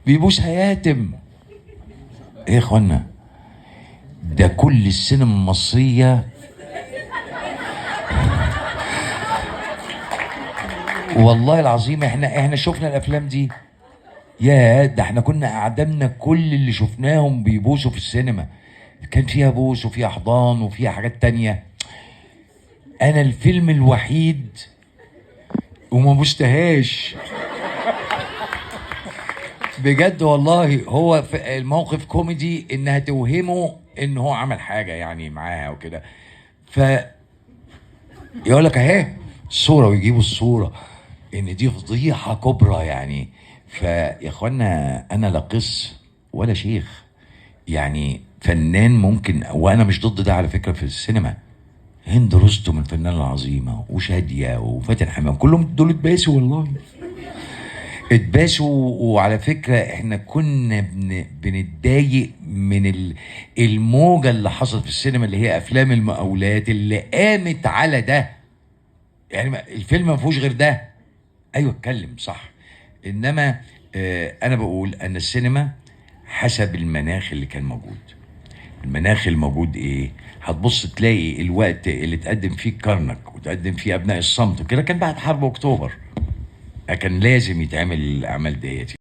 بيبوس هياتم. ايه يا اخوانا، ده كل السينما المصريه والله العظيم احنا شفنا الافلام دي. يا ده احنا كنا اعدامنا كل اللي شفناهم بيبوسوا في السينما، كان فيها بوس وفيها احضان وفيها حاجات تانية. انا الفيلم الوحيد وما بوستهاش بجد والله، هو في الموقف كوميدي انها توهمه ان هو عمل حاجه يعني معاها وكده، ف يقول لك اهي الصوره ويجيبوا الصوره ان دي فضيحه كبرى يعني. فيا اخوانا انا لا قس ولا شيخ، يعني فنان ممكن، وانا مش ضد ده على فكره في السينما. هند رستم الفنانه العظيمه وشاديه وفاتن حمام كلهم دول اتباسوا والله، اتباسوا. وعلى فكرة احنا كنا بنتضايق من الموجة اللي حصلت في السينما اللي هي افلام المقاولات اللي قامت على ده. يعني الفيلم ما فيهوش غير ده. ايوه اتكلم صح. انما انا بقول ان السينما حسب المناخ اللي كان موجود. المناخ الموجود ايه؟ هتبص تلاقي الوقت اللي تقدم فيه كرنك وتقدم فيه ابناء الصمت وكده كان بعد حرب اكتوبر، كان لازم يتعمل الاعمال ديت.